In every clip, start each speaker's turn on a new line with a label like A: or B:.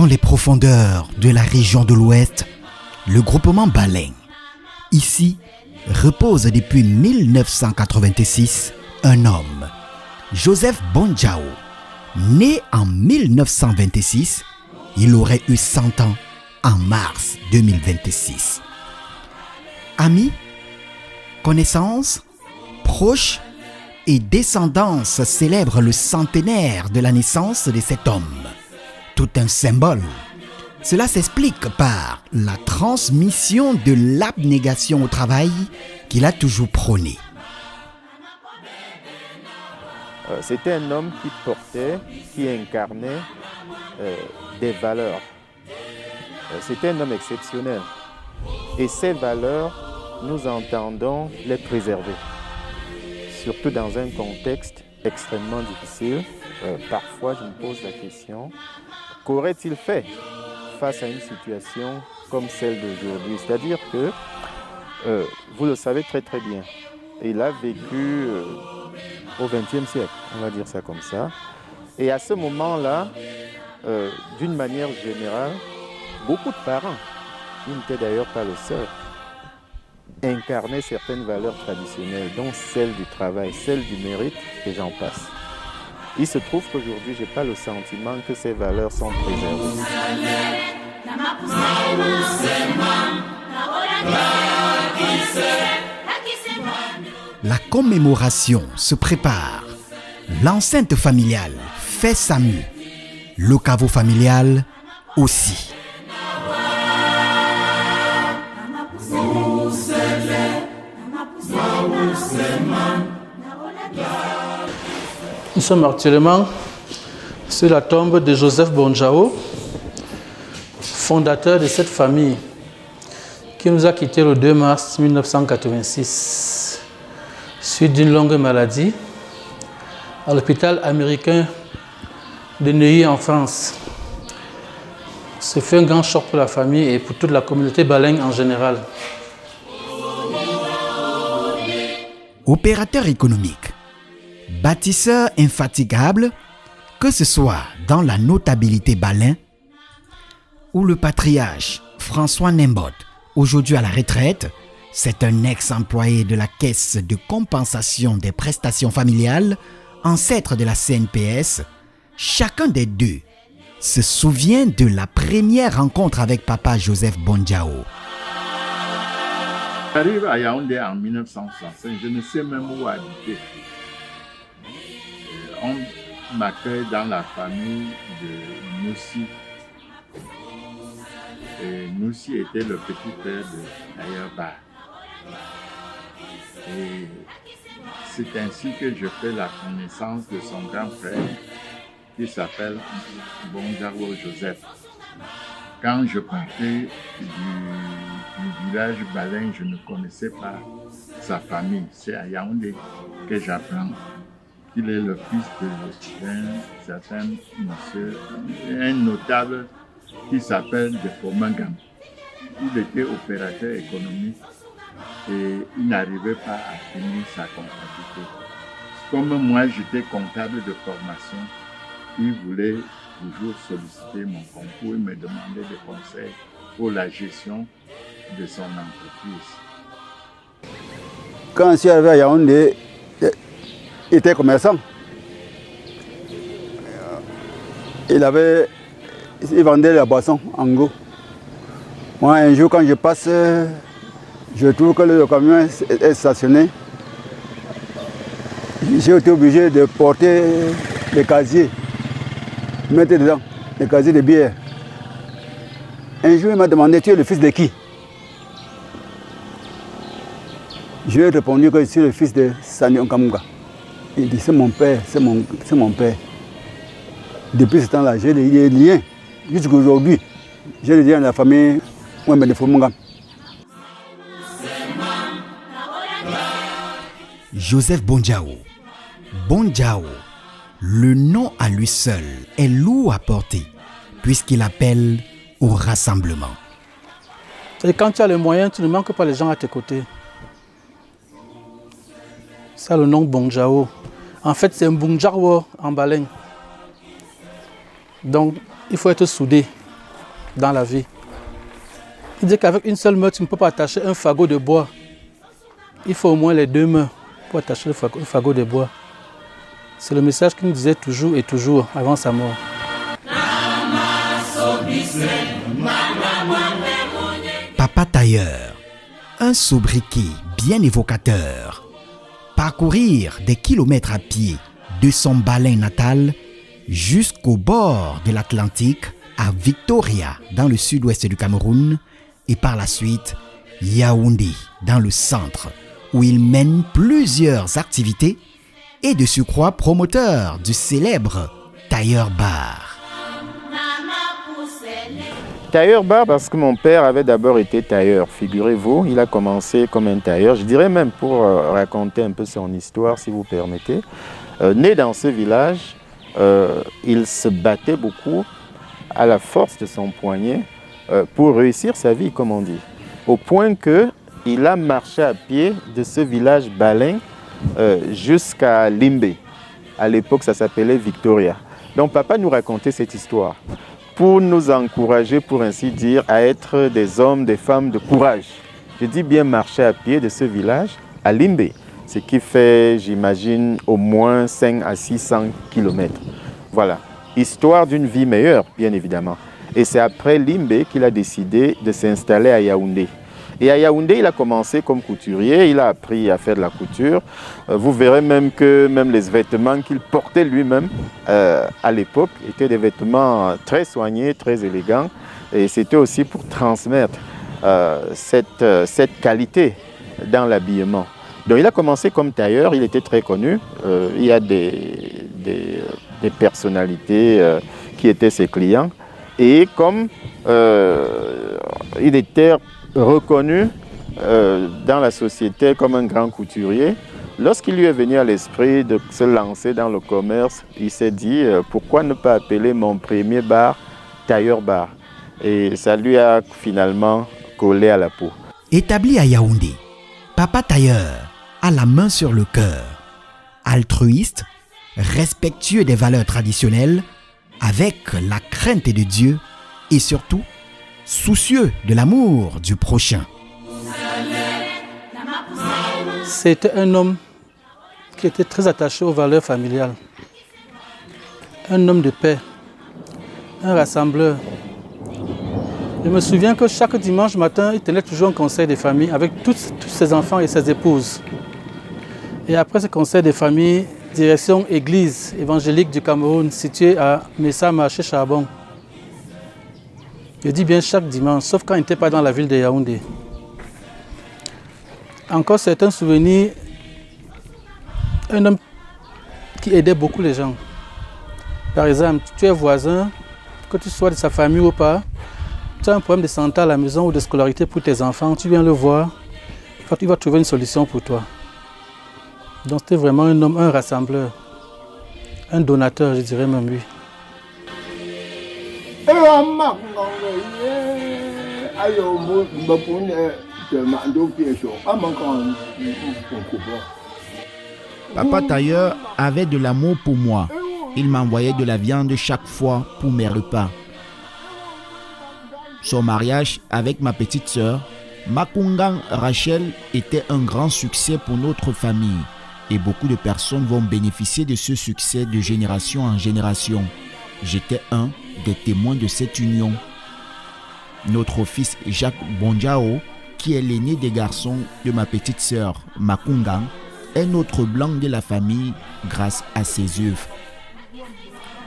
A: les profondeurs de la région de l'Ouest, le groupement Baleng, ici, repose depuis 1986 un homme, Joseph Bonjao. Né en 1926, il aurait eu 100 ans en mars 2026. Amis, connaissances, proches et descendance célèbrent le centenaire de la naissance de cet homme. Tout un symbole. Cela s'explique par la transmission de l'abnégation au travail qu'il a toujours prôné.
B: C'était un homme qui portait, qui incarnait des valeurs. C'était un homme exceptionnel. Et ces valeurs, nous entendons les préserver. Surtout dans un contexte extrêmement difficile. Parfois, je me pose la question, qu'aurait-il fait face à une situation comme celle d'aujourd'hui? C'est-à-dire que, vous le savez très très bien, il a vécu au XXe siècle, on va dire ça comme ça. Et à ce moment-là, d'une manière générale, beaucoup de parents, il n'était d'ailleurs pas le seul, incarnaient certaines valeurs traditionnelles, dont celle du travail, celle du mérite, et j'en passe. Il se trouve qu'aujourd'hui, je n'ai pas le sentiment que ces valeurs sont préservées.
A: La commémoration se prépare. L'enceinte familiale fait sa mue. Le caveau familial aussi.
C: Nous sommes actuellement sur la tombe de Joseph Bonjao, fondateur de cette famille, qui nous a quittés le 2 mars 1986, suite d'une longue maladie, à l'hôpital américain de Neuilly en France. Ce fut un grand choc pour la famille et pour toute la communauté Baleng en général.
A: Opérateur économique, bâtisseur infatigable, que ce soit dans la notabilité Baleng ou le patriarche François Nembot, aujourd'hui à la retraite, c'est un ex-employé de la Caisse de compensation des prestations familiales, ancêtre de la CNPS. Chacun des deux se souvient de la première rencontre avec papa Joseph Bonjao.
D: J'arrive à Yaoundé en 1965, je ne sais même où habiter. On m'accueille dans la famille de Noussi. Et Noussi était le petit frère de Ayaba. Et c'est ainsi que je fais la connaissance de son grand frère qui s'appelle Bonjao Joseph. Quand je partais du village Baleng, je ne connaissais pas sa famille. C'est à Yaoundé que j'apprends qu'il est le fils d'un certain monsieur, un notable qui s'appelle De Fomangam. Il était opérateur économique et il n'arrivait pas à finir sa comptabilité. Comme moi, j'étais comptable de formation, il voulait toujours solliciter mon concours et me demander des conseils pour la gestion de son entreprise.
E: Quand je suis arrivé à Yaoundé, il était commerçant. Il vendait la boisson en gros. Moi, un jour, quand je passe, je trouve que le camion est stationné. J'ai été obligé de porter les casiers, mettre dedans, les casiers de bière. Un jour, il m'a demandé, tu es le fils de qui? Je lui ai répondu que je suis le fils de Sani Onkamunga. Il dit, c'est mon père, c'est mon père. Depuis ce temps-là, j'ai des liens. Jusqu'à aujourd'hui, j'ai des liens dans la famille Ouembé de Fomangam.
A: Joseph Bonjao. Bonjao, le nom à lui seul est lourd à porter, puisqu'il appelle au rassemblement.
C: Et quand tu as les moyens, tu ne manques pas les gens à tes côtés. C'est le nom Bonjao. En fait, c'est un Bonjao en Baleng. Donc, il faut être soudé. dans la vie. Il dit qu'avec une seule main, tu ne peux pas attacher un fagot de bois. Il faut au moins les 2 mains pour attacher le fagot de bois. C'est le message qu'il nous disait toujours et toujours avant sa mort.
A: Papa Tailleur, un sobriquet bien évocateur. Parcourir des kilomètres à pied de son Balin natal jusqu'au bord de l'Atlantique à Victoria dans le sud-ouest du Cameroun et par la suite Yaoundé dans le centre où il mène plusieurs activités et de surcroît promoteur du célèbre Tailleur Bar.
B: Tailleur bar parce que mon père avait d'abord été tailleur, figurez-vous. Il a commencé comme un tailleur, je dirais même pour raconter un peu son histoire si vous permettez. Né dans ce village, il se battait beaucoup à la force de son poignet pour réussir sa vie, comme on dit. Au point qu'il a marché à pied de ce village Balin jusqu'à Limbe. À l'époque, ça s'appelait Victoria. Donc papa nous racontait cette histoire pour nous encourager, pour ainsi dire, à être des hommes, des femmes de courage. Je dis bien marcher à pied de ce village à Limbe, ce qui fait, j'imagine, au moins 5 à 600 km. Voilà, histoire d'une vie meilleure, bien évidemment. Et c'est après Limbe qu'il a décidé de s'installer à Yaoundé. Et à Yaoundé, il a commencé comme couturier, il a appris à faire de la couture. Vous verrez même que même les vêtements qu'il portait lui-même à l'époque étaient des vêtements très soignés, très élégants. Et c'était aussi pour transmettre cette qualité dans l'habillement. Donc il a commencé comme tailleur, il était très connu. Il y a des personnalités qui étaient ses clients. Et comme il était reconnu dans la société comme un grand couturier, lorsqu'il lui est venu à l'esprit de se lancer dans le commerce, il s'est dit pourquoi ne pas appeler mon premier bar Tailleur Bar. Et ça lui a finalement collé à la peau.
A: Établi à Yaoundé, Papa Tailleur a la main sur le cœur, altruiste, respectueux des valeurs traditionnelles, avec la crainte de Dieu et surtout soucieux de l'amour du prochain.
C: C'était un homme qui était très attaché aux valeurs familiales. Un homme de paix, un rassembleur. Je me souviens que chaque dimanche matin, il tenait toujours un conseil des familles avec tous ses enfants et ses épouses. Et après ce conseil des familles, direction église évangélique du Cameroun, située à Messa Marché Charbon. Je dis bien chaque dimanche, sauf quand il n'était pas dans la ville de Yaoundé. Encore certains souvenirs, un homme qui aidait beaucoup les gens. Par exemple, tu es voisin, que tu sois de sa famille ou pas, tu as un problème de santé à la maison ou de scolarité pour tes enfants, tu viens le voir, il va trouver une solution pour toi. Donc c'était vraiment un homme, un rassembleur, un donateur, je dirais même lui.
F: Papa Tailleur avait de l'amour pour moi. Il m'envoyait de la viande chaque fois pour mes repas. Son mariage avec ma petite sœur, Makungang Rachel, était un grand succès pour notre famille. Et beaucoup de personnes vont bénéficier de ce succès de génération en génération. J'étais un des témoins de cette union. Notre fils Jacques Bonjao, qui est l'aîné des garçons de ma petite sœur Makungang, est notre blanc de la famille grâce à ses œuvres.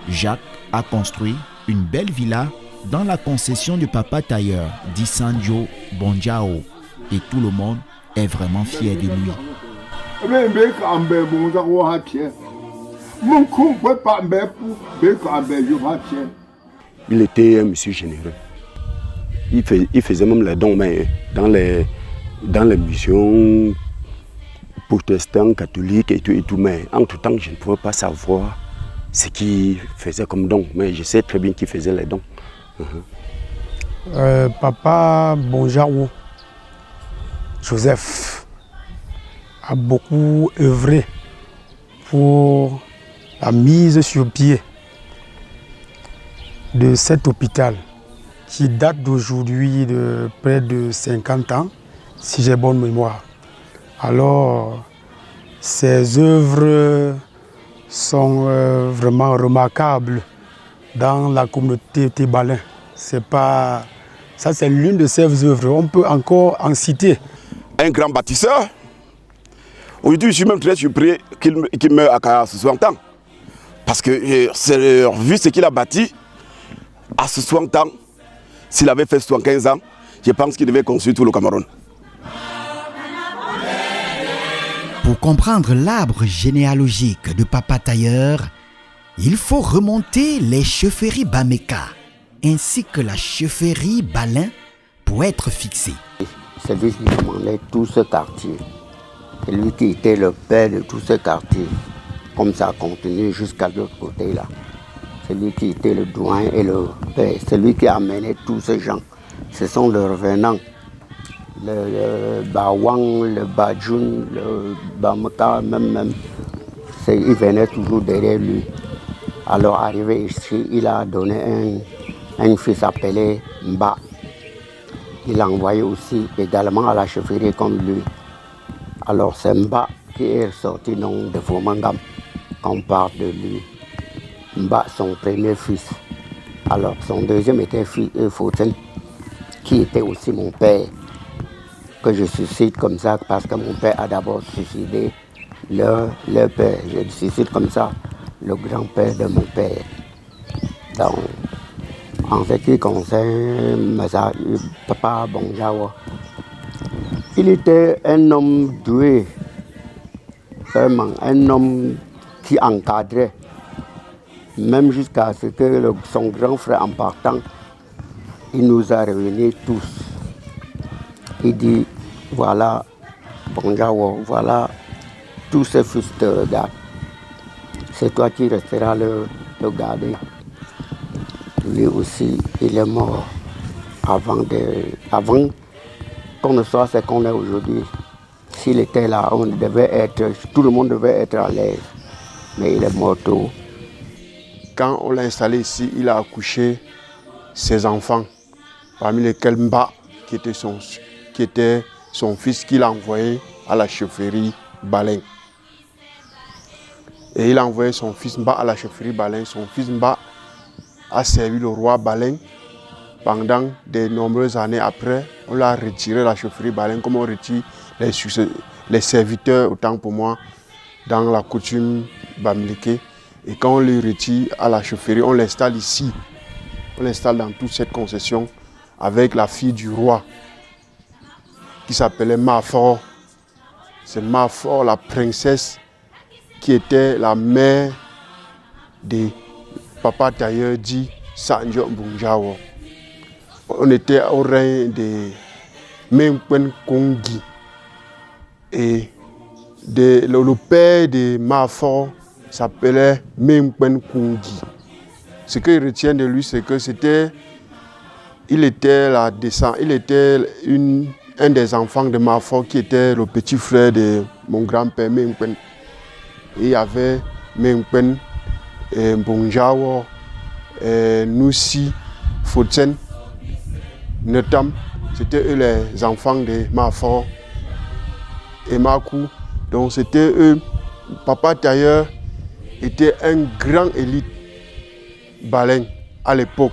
F: Jacques a construit une belle villa dans la concession de Papa Tailleur, dit Sanjo Bonjao, et tout le monde est vraiment fier de lui.
E: Il était un monsieur généreux. Il faisait même les dons, mais dans les missions protestantes, catholiques et tout. Mais entre-temps, je ne pouvais pas savoir ce qu'il faisait comme don. Mais je sais très bien qu'il faisait les dons.
G: Papa Bonjao Joseph a beaucoup œuvré pour la mise sur pied de cet hôpital qui date d'aujourd'hui de près de 50 ans, si j'ai bonne mémoire. Alors, ces œuvres sont vraiment remarquables dans la communauté Balin. Ça, c'est l'une de ces œuvres. On peut encore en citer.
H: Un grand bâtisseur. Aujourd'hui, je suis même très surpris qu'il meure à 60 ans. Parce que vu ce qu'il a bâti, à 60 ans, s'il avait fait 75 ans, je pense qu'il devait construire tout le Cameroun.
A: Pour comprendre l'arbre généalogique de Papa Tailleur, il faut remonter les chefferies Bameka ainsi que la chefferie Balin pour être fixé.
I: C'est lui qui commandait tout ce quartier. C'est lui qui était le père de tout ce quartier. Comme ça a continué jusqu'à l'autre côté là. C'est lui qui était le doyen et le père. C'est lui qui a amené tous ces gens. Ce sont les revenants. Le Bawang, le Badjoun, le Bamaka, même. Ils venaient toujours derrière lui. Alors arrivé ici, il a donné un fils appelé Mba. Il l'a envoyé aussi également à la chefferie comme lui. Alors c'est Mba qui est sorti de Fomangam, qu'on parle de lui. Mba, son premier fils. Alors son deuxième était Foten, qui était aussi mon père, que je suscite comme ça parce que mon père a d'abord suicidé leur père. Je suscite comme ça le grand-père de mon père. Donc, en ce qui concerne Papa Bonjawa, il était un homme doué, vraiment un homme qui encadrait, même jusqu'à ce que son grand frère en partant, il nous a réunis tous. Il dit, voilà Bonjawa, voilà tous ces fils te regardent. C'est toi qui resteras le garder. Lui aussi, il est mort avant qu'on ne soit ce qu'on est aujourd'hui. S'il était là, tout le monde devait être à l'aise. Mais il est mort tôt.
J: Quand on l'a installé ici, il a accouché ses enfants, parmi lesquels Mba, qui était son fils qu'il a envoyé à la chefferie Balin. Et il a envoyé son fils Mba à la chefferie Balin. Son fils Mba a servi le roi Balin pendant de nombreuses années après. On l'a retiré la chefferie Balin comme on retire les serviteurs, autant pour moi, dans la coutume bamileke. Et quand on le retire à la chefferie, on l'installe ici. On l'installe dans toute cette concession avec la fille du roi qui s'appelait Mafor. C'est Mafor, la princesse, qui était la mère de Papa Tailleur dit Sanjo Mbunjawo. On était au règne de Menkwen Kongi. Et le père de Mafor s'appelait Menkwen Kongi. Ce qu'il retient de lui, c'est que il était un des enfants de Mafor qui était le petit frère de mon grand-père Menkwen. Et il y avait Menkwen, Mbunjawo, Noussi, Foten, Netam. C'était eux les enfants de Mafor et Makou. Donc c'était eux. Papa Tailleur était un grand élite Balin à l'époque.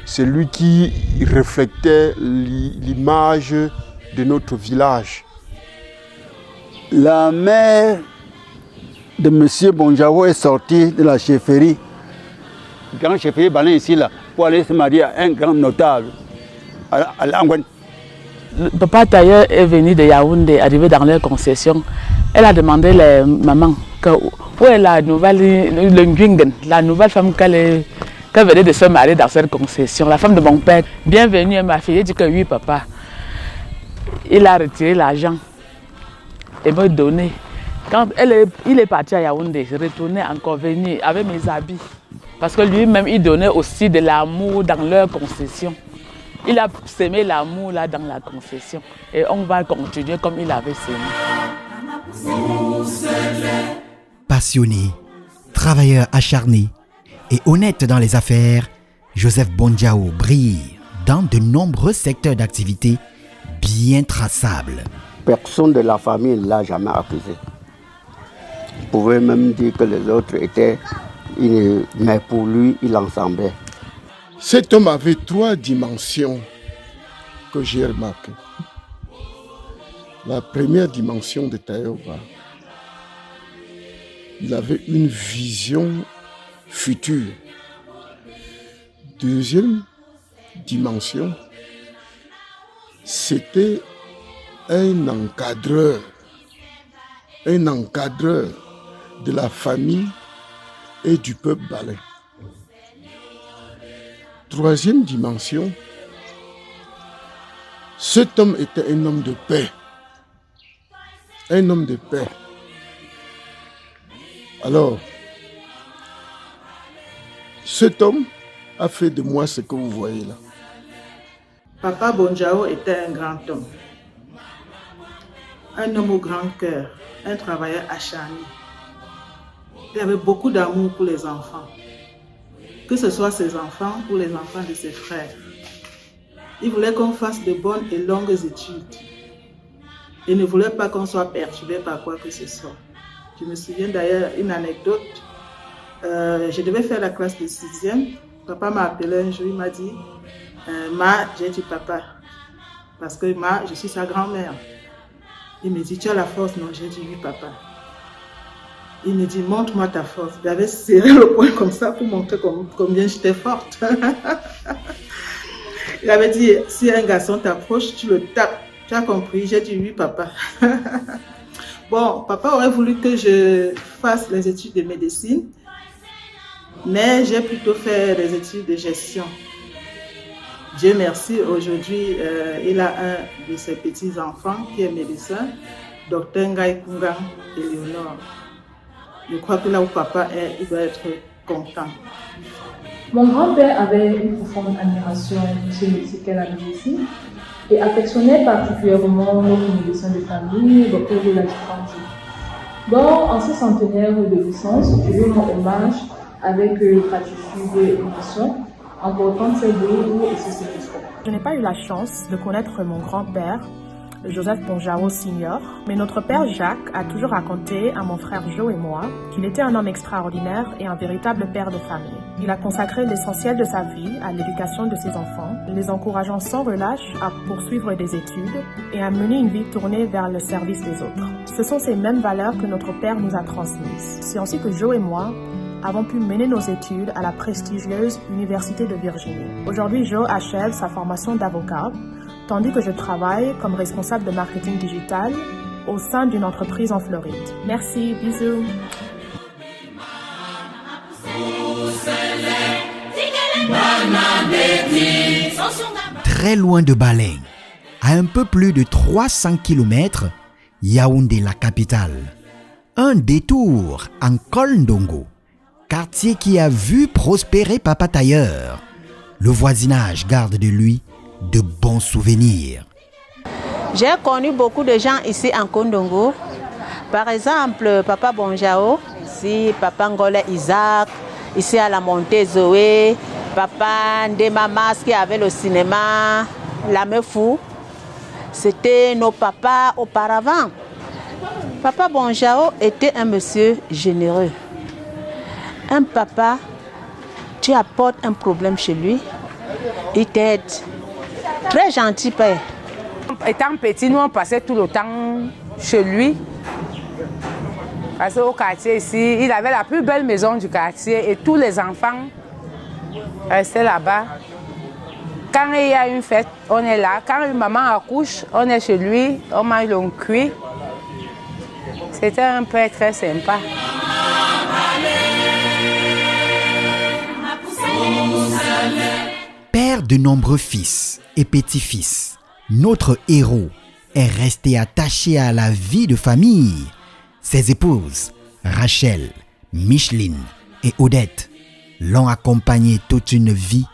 J: C'est lui qui reflète l'image de notre village.
E: La mère de M. Bonjawo est sortie de la chefferie, grand chefferie Balin ici, là, pour aller se marier à un grand notable, à Langwen.
K: Papa Tailleur est venu de Yaoundé, arrivé dans leur concession. Elle a demandé à maman où est la nouvelle, le Nguingen, la nouvelle femme qu'elle venait de se marier dans cette concession, la femme de mon père. Bienvenue ma fille, elle dit que oui papa. Il a retiré l'argent et m'a donné. Quand il est parti à Yaoundé, retourné encore venu avec mes habits. Parce que lui-même, il donnait aussi de l'amour dans leur concession. Il a sémé l'amour là dans la concession. Et on va continuer comme il avait sémé.
A: Passionné, travailleur acharné et honnête dans les affaires, Joseph Bonjao brille dans de nombreux secteurs d'activité bien traçables.
I: Personne de la famille ne l'a jamais accusé. Vous pouvez même dire que les autres étaient... Mais pour lui, il ensemblait.
J: Cet homme avait 3 dimensions que j'ai remarquées. La première dimension de Tayoba, il avait une vision future. Deuxième dimension, c'était un encadreur de la famille et du peuple balais. Troisième dimension, cet homme était un homme de paix. Un homme de paix. Alors, cet homme a fait de moi ce que vous voyez là.
L: Papa Bonjao était un grand homme. Un homme au grand cœur, un travailleur acharné. Il avait beaucoup d'amour pour les enfants, que ce soit ses enfants ou les enfants de ses frères. Il voulait qu'on fasse de bonnes et longues études. Il ne voulait pas qu'on soit perturbé par quoi que ce soit. Je me souviens d'ailleurs une anecdote. Je devais faire la classe de 6e. Papa m'a appelé un jour, il m'a dit Ma, j'ai dit papa, parce que Ma, je suis sa grand-mère. Il me dit Tu as la force? Non, j'ai dit oui papa. Il me dit, montre-moi ta force. Il avait serré le poing comme ça pour montrer combien j'étais forte. Il avait dit, si un garçon t'approche, tu le tapes. Tu as compris? J'ai dit, oui, papa. Bon, papa aurait voulu que je fasse les études de médecine, mais j'ai plutôt fait les études de gestion. Dieu merci, aujourd'hui, il a un de ses petits-enfants qui est médecin, Dr Ngai Kungang Eleonore. Je crois que là où papa est, il doit être content.
M: Mon grand-père avait une profonde admiration pour ce métier qu'est la médecine et affectionnait particulièrement notre médecin de famille, Dr de la Dufranchi. Bon, en ce centenaire de licence, je lui rends hommage avec gratitude et émotion en portant ses deux et ses stéthoscopes.
N: Je n'ai pas eu la chance de connaître mon grand-père, Joseph Bonjao Senior, mais notre père Jacques a toujours raconté à mon frère Joe et moi qu'il était un homme extraordinaire et un véritable père de famille. Il a consacré l'essentiel de sa vie à l'éducation de ses enfants, les encourageant sans relâche à poursuivre des études et à mener une vie tournée vers le service des autres. Ce sont ces mêmes valeurs que notre père nous a transmises. C'est ainsi que Joe et moi avons pu mener nos études à la prestigieuse Université de Virginie. Aujourd'hui, Joe achève sa formation d'avocat, tandis que je travaille comme responsable de marketing digital au sein d'une entreprise en Floride. Merci, bisous.
A: Très loin de Baleng, à un peu plus de 300 km, Yaoundé, la capitale. Un détour en Kolndongo, quartier qui a vu prospérer Papa Tailleur. Le voisinage garde de lui de bons souvenirs.
O: J'ai connu beaucoup de gens ici en Kolndongo. Par exemple, Papa Bonjao, ici, Papa Ngole Isaac, ici à la montée Zoé, Papa Ndemamas qui avait le cinéma, La Meufou. C'était nos papas auparavant. Papa Bonjao était un monsieur généreux. Un papa, tu apportes un problème chez lui, il t'aide. Très gentil père.
K: Étant petit, nous on passait tout le temps chez lui. Parce qu'au quartier ici, il avait la plus belle maison du quartier et tous les enfants restaient là-bas. Quand il y a une fête, on est là. Quand une maman accouche, on est chez lui, on mange le cuit. C'était un père très sympa.
A: Père de nombreux fils et petits-fils, notre héros est resté attaché à la vie de famille. Ses épouses, Rachel, Micheline et Odette, l'ont accompagné toute une vie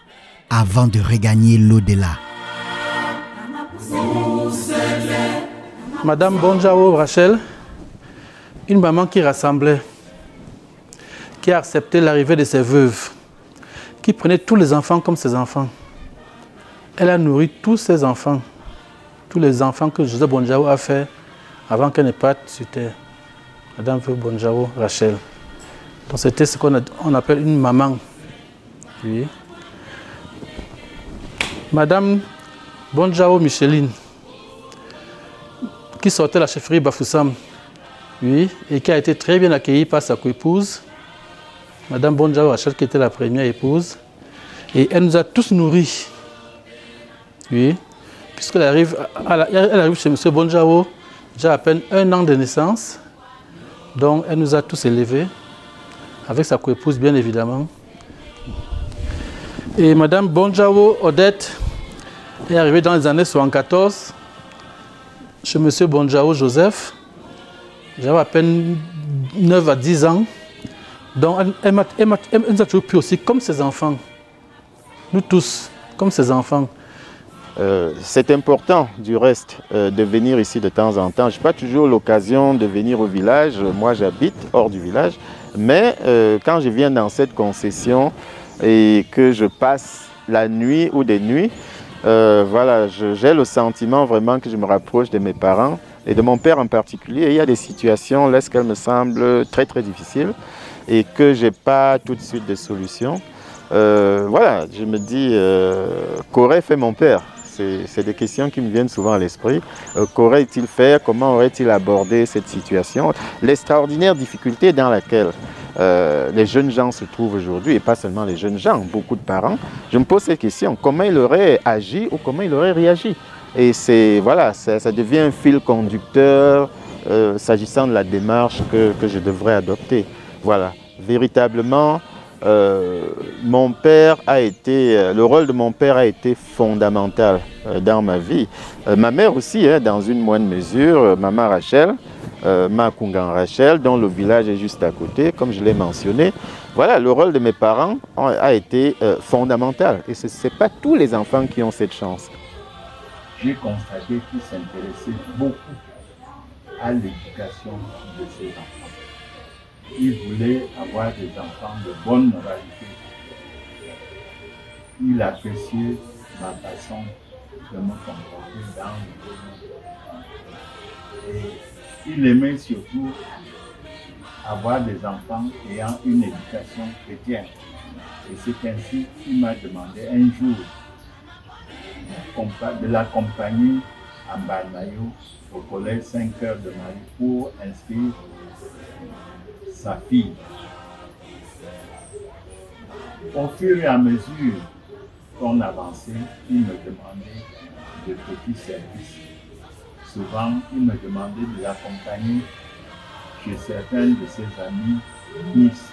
A: avant de regagner l'au-delà.
C: Madame Bonjao Rachel, une maman qui rassemblait, qui a accepté l'arrivée de ses veuves, qui prenait tous les enfants comme ses enfants. Elle a nourri tous ses enfants, tous les enfants que Joseph Bonjao a fait avant qu'elle ne parte sur terre. Madame Bonjao Rachel. Donc c'était ce qu'on appelle une maman. Oui. Madame Bonjao Micheline, qui sortait de la chefferie Bafoussam, oui, et qui a été très bien accueillie par sa co-épouse, Madame Bonjao Rachel, qui était la première épouse, et elle nous a tous nourris, oui, puisqu'elle arrive, elle arrive chez M. Bonjao, déjà à peine 1 an de naissance, donc elle nous a tous élevés, avec sa co-épouse bien évidemment. Et Madame Bonjao Odette est arrivée dans les années 74 chez M. Bonjao Joseph. J'avais à peine 9 à 10 ans. Donc elle nous a toujours pris aussi comme ses enfants. Nous tous, comme ses enfants.
B: C'est important du reste de venir ici de temps en temps. Je n'ai pas toujours l'occasion de venir au village. Moi j'habite hors du village. Mais quand je viens dans cette concession et que je passe la nuit ou des nuits, voilà, j'ai le sentiment vraiment que je me rapproche de mes parents et de mon père en particulier. Et il y a des situations lorsqu'elles me semblent très très difficiles et que je n'ai pas tout de suite de solution. Voilà, je me dis, qu'aurait fait mon père? C'est des questions qui me viennent souvent à l'esprit. Qu'aurait-il fait? Comment aurait-il abordé cette situation? L'extraordinaire difficulté dans laquelle les jeunes gens se trouvent aujourd'hui, et pas seulement les jeunes gens, beaucoup de parents. Je me pose cette question, comment il aurait agi ou comment il aurait réagi? Et voilà, ça devient un fil conducteur s'agissant de la démarche que je devrais adopter. Voilà, véritablement, mon père a été, le rôle de mon père a été fondamental dans ma vie. Ma mère aussi, dans une moindre mesure, maman Rachel, Makungan Rachel, dont le village est juste à côté, comme je l'ai mentionné. Voilà, le rôle de mes parents a été fondamental. Et ce n'est pas tous les enfants qui ont cette chance.
D: J'ai constaté qu'ils s'intéressaient beaucoup à l'éducation de ces enfants. Il voulait avoir des enfants de bonne moralité. Il appréciait ma façon de me comporter dans le monde. Et il aimait surtout avoir des enfants ayant une éducation chrétienne. Et c'est ainsi qu'il m'a demandé un jour de l'accompagner à Balmayo au collège 5 heures de Marie pour inscrire sa fille. Au fur et à mesure qu'on avançait, il me demandait de petits services. Souvent, il me demandait de l'accompagner chez certains de ses amis Nice.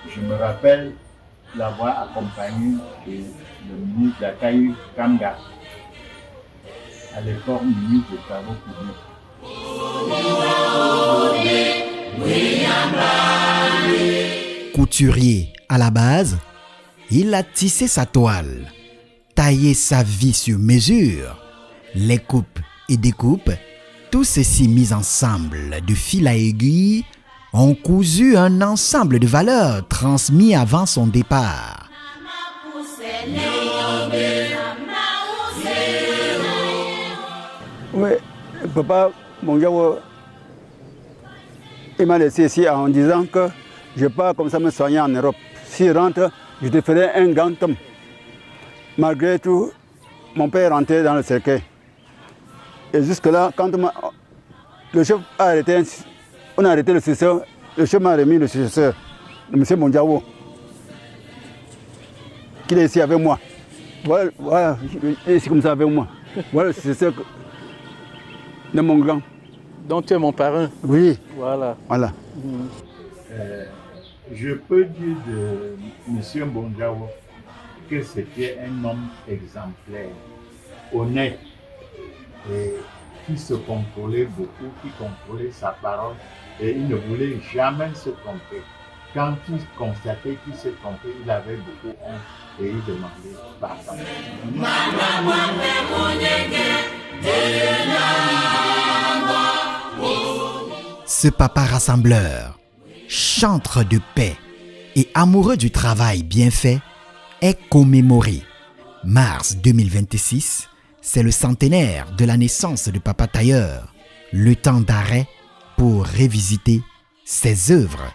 D: Je me rappelle l'avoir accompagné chez le ministre d'Akaï Kanga à l'école ministre des Travaux publics.
A: Couturier à la base, il a tissé sa toile, taillé sa vie sur mesure, les coupes et découpes, tout ceci mis ensemble de fil à aiguille, ont cousu un ensemble de valeurs transmis avant son départ.
E: Oui, papa Bonjao, il m'a laissé ici en disant que je pars comme ça me soigner en Europe. Si je rentre, je te ferai un grand homme. Malgré tout, mon père est rentré dans le cercueil. Et jusque-là, quand le chef a arrêté, on a arrêté le successeur, le chef m'a remis le successeur, de M. Bonjao, qui est ici avec moi. Voilà, il est ici comme ça avec moi. Voilà le successeur de mon grand.
C: Donc tu es mon parrain.
E: Oui.
C: Voilà.
E: Voilà.
D: Je peux dire de M. Bonjao que c'était un homme exemplaire, honnête, et qui se contrôlait beaucoup, qui contrôlait sa parole, et il ne voulait jamais se tromper. Quand il constatait qu'il se trompait, il avait beaucoup honte et il demandait pardon.
A: Ce papa rassembleur, chantre de paix et amoureux du travail bien fait, est commémoré. Mars 2026, c'est le centenaire de la naissance de Papa Tailleur. Le temps d'arrêt pour révisiter ses œuvres.